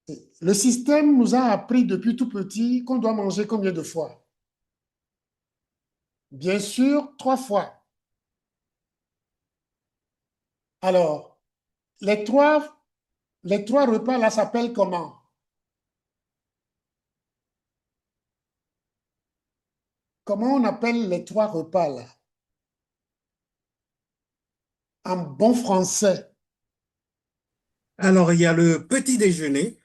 Le système nous a appris depuis tout petit qu'on doit manger combien de fois? Bien sûr, 3 fois. Alors, les trois, les trois repas là s'appellent comment? Comment on appelle les 3 repas là? En bon français. Alors, il y a le petit déjeuner,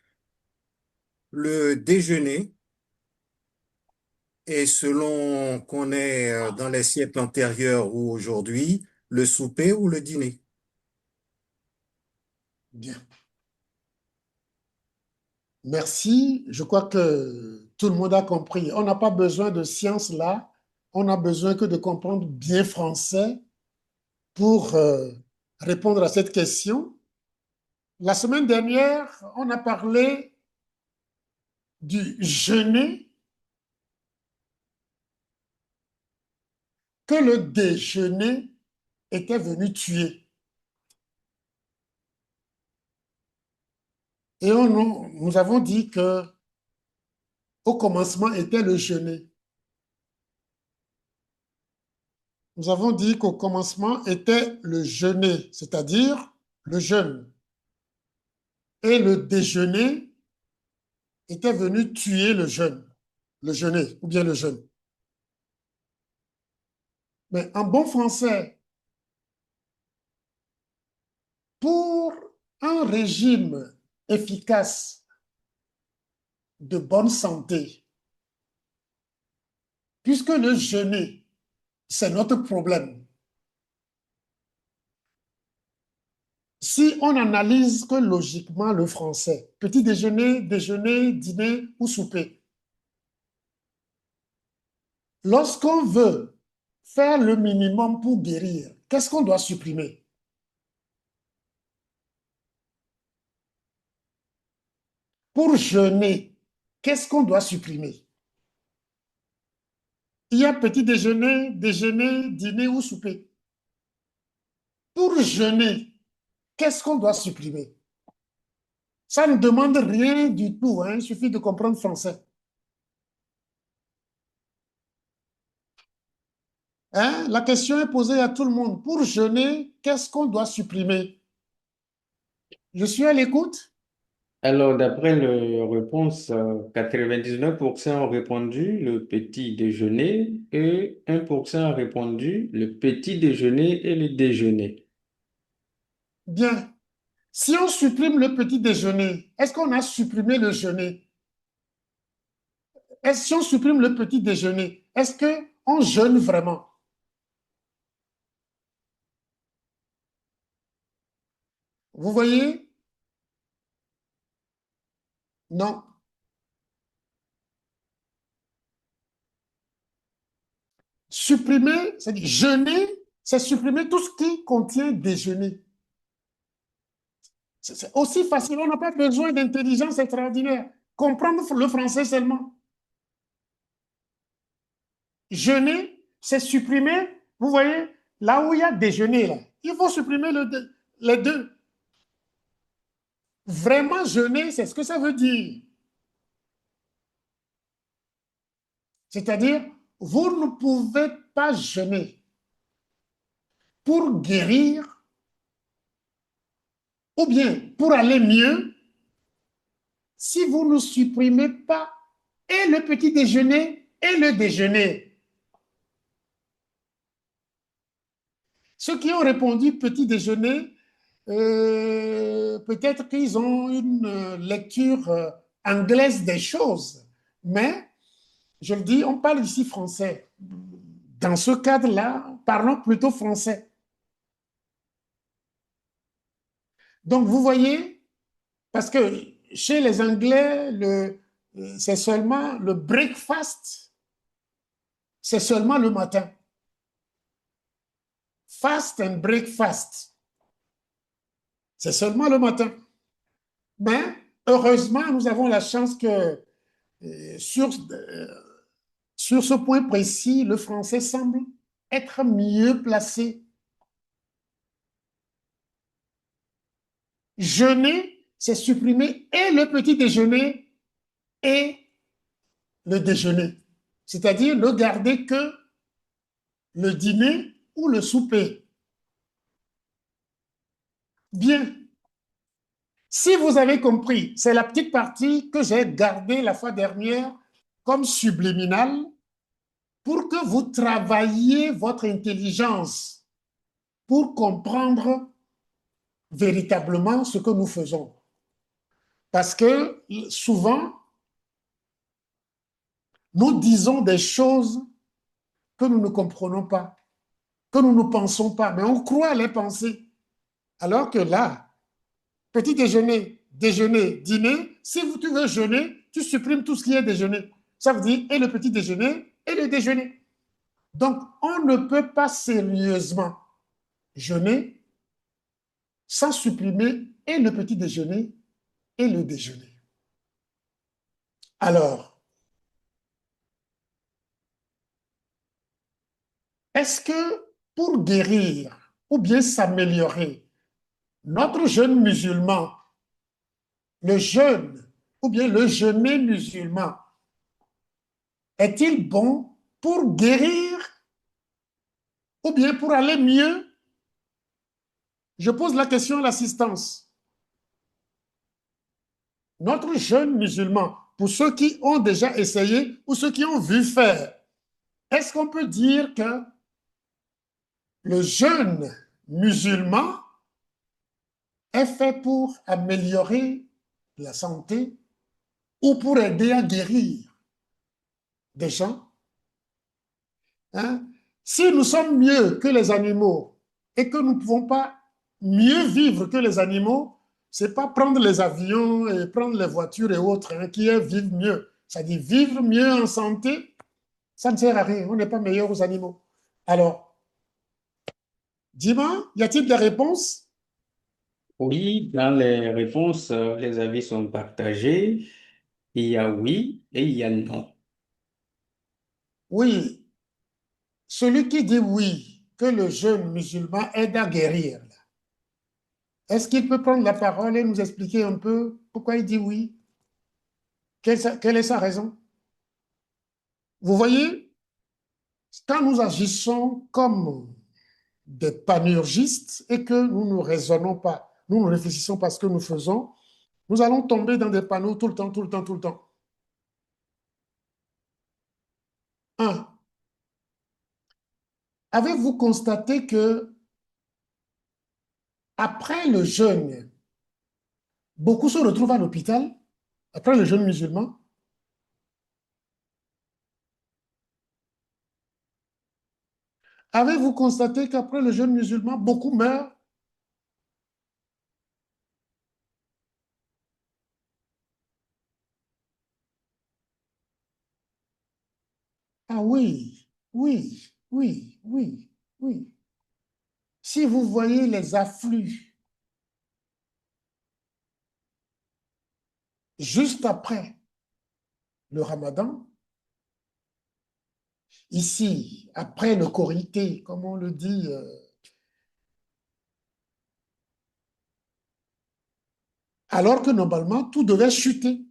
le déjeuner, et selon qu'on est dans les siècles antérieurs ou aujourd'hui, le souper ou le dîner. Bien. Merci. Je crois que tout le monde a compris. On n'a pas besoin de science là. On a besoin que de comprendre bien français pour répondre à cette question. La semaine dernière, on a parlé du jeûner que le déjeuner était venu tuer. Et nous avons dit que au commencement était le jeûner. Nous avons dit qu'au commencement était le jeûner, c'est-à-dire le jeûne. Et le déjeuner était venu tuer le jeûne, le jeûner ou bien le jeûne. Mais en bon français, pour un régime efficace de bonne santé, puisque le jeûner, c'est notre problème. Si on analyse que logiquement le français, petit déjeuner, déjeuner, dîner ou souper, lorsqu'on veut faire le minimum pour guérir, qu'est-ce qu'on doit supprimer? Pour jeûner, qu'est-ce qu'on doit supprimer? Il y a petit déjeuner, déjeuner, dîner ou souper. Pour jeûner, qu'est-ce qu'on doit supprimer? Ça ne demande rien du tout, hein, il suffit de comprendre français. Hein? La question est posée à tout le monde. Pour jeûner, qu'est-ce qu'on doit supprimer? Je suis à l'écoute. Alors, d'après les réponses, 99% ont répondu le petit déjeuner et 1% ont répondu le petit déjeuner et le déjeuner. Bien. Si on supprime le petit déjeuner, est-ce qu'on a supprimé le jeûner? Si on supprime le petit déjeuner, est-ce qu'on jeûne vraiment? Vous voyez? Non. Supprimer, c'est-à-dire jeûner, c'est supprimer tout ce qui contient déjeuner. C'est aussi facile, on n'a pas besoin d'intelligence extraordinaire. Comprendre le français seulement. Jeûner, c'est supprimer, vous voyez, là où il y a déjeuner, là, il faut supprimer les deux. Vraiment jeûner, c'est ce que ça veut dire. C'est-à-dire, vous ne pouvez pas jeûner pour guérir ou bien pour aller mieux si vous ne supprimez pas et le petit déjeuner et le déjeuner. Ceux qui ont répondu petit déjeuner, peut-être qu'ils ont une lecture anglaise des choses, mais je le dis, on parle ici français. Dans ce cadre-là, parlons plutôt français. Donc, vous voyez, parce que chez les Anglais, c'est seulement le breakfast, c'est seulement le matin. Fast and breakfast, c'est seulement le matin. Mais heureusement, nous avons la chance que sur, sur ce point précis, le français semble être mieux placé. Jeûner c'est supprimer et le petit déjeuner et le déjeuner. C'est-à-dire ne garder que le dîner ou le souper. Bien. Si vous avez compris, c'est la petite partie que j'ai gardée la fois dernière comme subliminale pour que vous travailliez votre intelligence pour comprendre véritablement ce que nous faisons. Parce que souvent, nous disons des choses que nous ne comprenons pas, que nous ne pensons pas, mais on croit les penser. Alors que là, petit déjeuner, déjeuner, dîner, si tu veux jeûner, tu supprimes tout ce qui est déjeuner. Ça veut dire et le petit déjeuner et le déjeuner. Donc, on ne peut pas sérieusement jeûner sans supprimer et le petit déjeuner et le déjeuner. Alors, est-ce que pour guérir ou bien s'améliorer, notre jeûne musulman, le jeûne ou bien le jeûner musulman, est-il bon pour guérir ou bien pour aller mieux? Je pose la question à l'assistance. Notre jeûne musulman, pour ceux qui ont déjà essayé ou ceux qui ont vu faire, est-ce qu'on peut dire que le jeûne musulman est fait pour améliorer la santé ou pour aider à guérir des gens? Hein? Si nous sommes mieux que les animaux et que nous ne pouvons pas mieux vivre que les animaux, ce n'est pas prendre les avions et prendre les voitures et autres hein, qui est vivre mieux. Ça dit vivre mieux en santé, ça ne sert à rien. On n'est pas meilleur aux animaux. Alors, dis-moi, y a-t-il des réponses? Oui, dans les réponses, les avis sont partagés. Il y a oui et il y a non. Oui, celui qui dit oui, que le jeûne musulman aide à guérir, est-ce qu'il peut prendre la parole et nous expliquer un peu pourquoi il dit oui? Quelle est sa raison? Vous voyez, quand nous agissons comme des panurgistes et que nous ne raisonnons pas, nous ne réfléchissons pas à ce que nous faisons, nous allons tomber dans des panneaux tout le temps, tout le temps, tout le temps. Un, avez-vous constaté que après le jeûne, beaucoup se retrouvent à l'hôpital, après le jeûne musulman? Avez-vous constaté qu'après le jeûne musulman, beaucoup meurent? Ah oui, oui, oui, oui, oui. Si vous voyez les afflux juste après le ramadan, ici, après le Korité, comme on le dit, alors que normalement, tout devait chuter.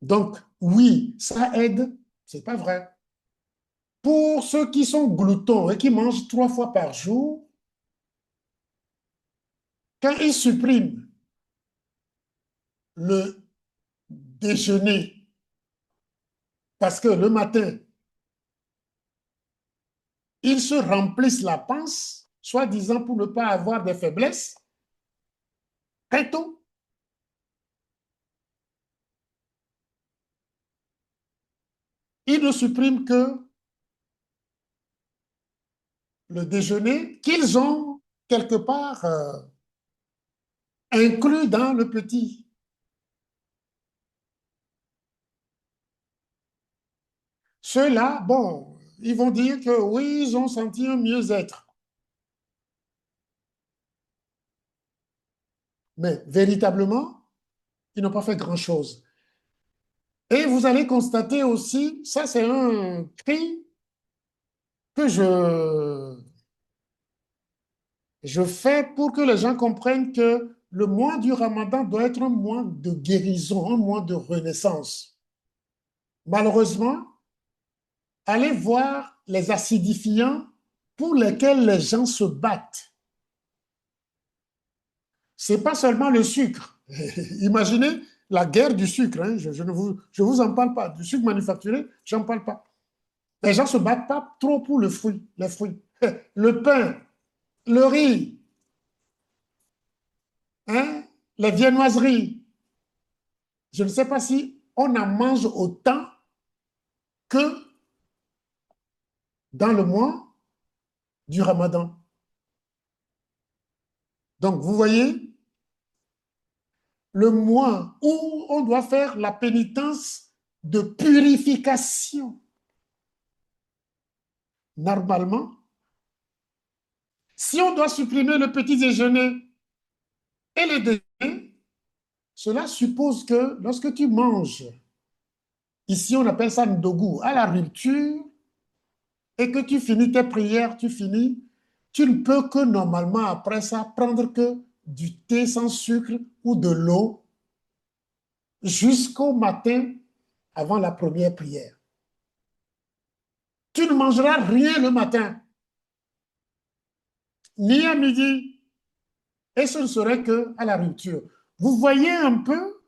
Donc, oui, ça aide, c'est pas vrai. Pour ceux qui sont gloutons et qui mangent 3 fois par jour, quand ils suppriment le déjeuner, parce que le matin, ils se remplissent la panse, soi-disant pour ne pas avoir des faiblesses, très tôt. Ils ne suppriment que le déjeuner qu'ils ont quelque part inclus dans le petit. Ceux-là, bon, ils vont dire que oui, ils ont senti un mieux-être. Mais véritablement, ils n'ont pas fait grand-chose. Et vous allez constater aussi, ça c'est un cri que Je fais pour que les gens comprennent que le mois du Ramadan doit être un mois de guérison, un mois de renaissance. Malheureusement, allez voir les acidifiants pour lesquels les gens se battent. Ce n'est pas seulement le sucre. Imaginez la guerre du sucre. Hein. Je vous en parle pas. Du sucre manufacturé, j'en parle pas. Les gens ne se battent pas trop pour les fruits. Le pain, le riz, hein, les viennoiseries. Je ne sais pas si on en mange autant que dans le mois du Ramadan. Donc, vous voyez, le mois où on doit faire la pénitence de purification. Normalement, si on doit supprimer le petit déjeuner et le déjeuner, cela suppose que lorsque tu manges, ici on appelle ça ndogu, à la rupture, et que tu finis tes prières, tu finis, tu ne peux que normalement après ça prendre que du thé sans sucre ou de l'eau jusqu'au matin avant la première prière. Tu ne mangeras rien le matin, ni à midi, et ce ne serait qu'à la rupture. Vous voyez un peu,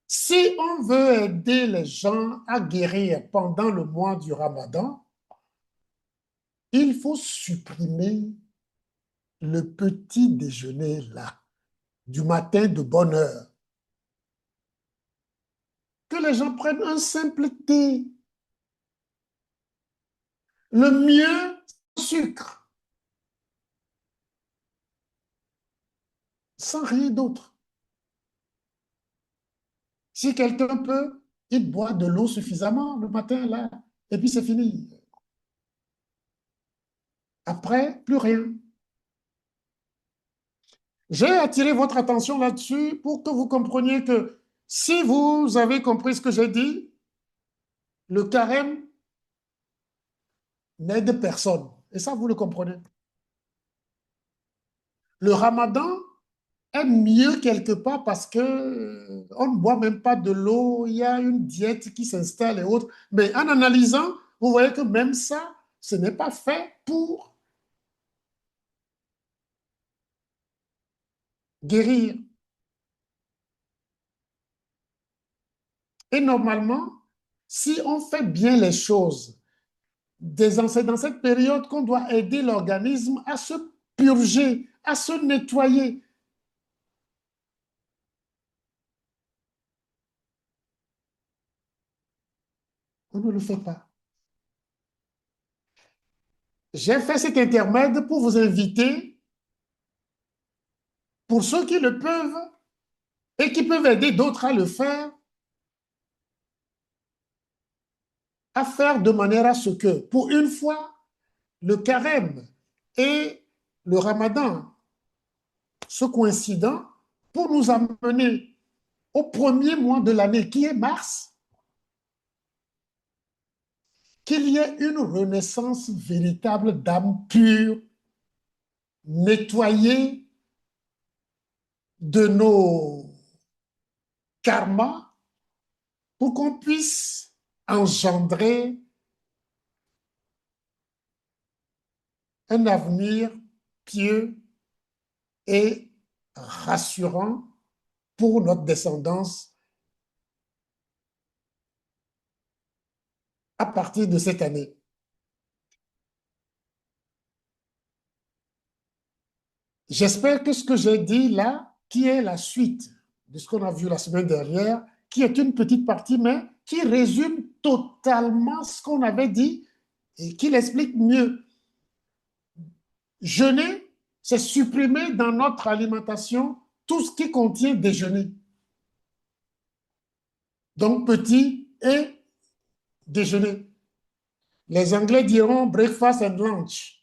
si on veut aider les gens à guérir pendant le mois du Ramadan, il faut supprimer le petit déjeuner là, du matin de bonne heure. Que les gens prennent un simple thé. Le mieux, sucre, sans rien d'autre. Si quelqu'un peut, il boit de l'eau suffisamment le matin, là, et puis c'est fini. Après, plus rien. J'ai attiré votre attention là-dessus pour que vous compreniez que si vous avez compris ce que j'ai dit, le carême n'aide personne. Et ça, vous le comprenez. Le ramadan est mieux quelque part parce que on ne boit même pas de l'eau, il y a une diète qui s'installe et autres. Mais en analysant, vous voyez que même ça, ce n'est pas fait pour guérir. Et normalement, si on fait bien les choses, c'est dans cette période qu'on doit aider l'organisme à se purger, à se nettoyer. On ne le fait pas. J'ai fait cet intermède pour vous inviter, pour ceux qui le peuvent et qui peuvent aider d'autres à le faire, à faire de manière à ce que, pour une fois, le carême et le ramadan se coïncident pour nous amener au premier mois de l'année qui est mars, qu'il y ait une renaissance véritable d'âme pure, nettoyée de nos karmas, pour qu'on puisse engendrer un avenir pieux et rassurant pour notre descendance à partir de cette année. J'espère que ce que j'ai dit là, qui est la suite de ce qu'on a vu la semaine dernière, qui est une petite partie, mais qui résume totalement ce qu'on avait dit et qui l'explique mieux. Jeûner, c'est supprimer dans notre alimentation tout ce qui contient déjeuner. Donc, petit et déjeuner. Les Anglais diront breakfast and lunch.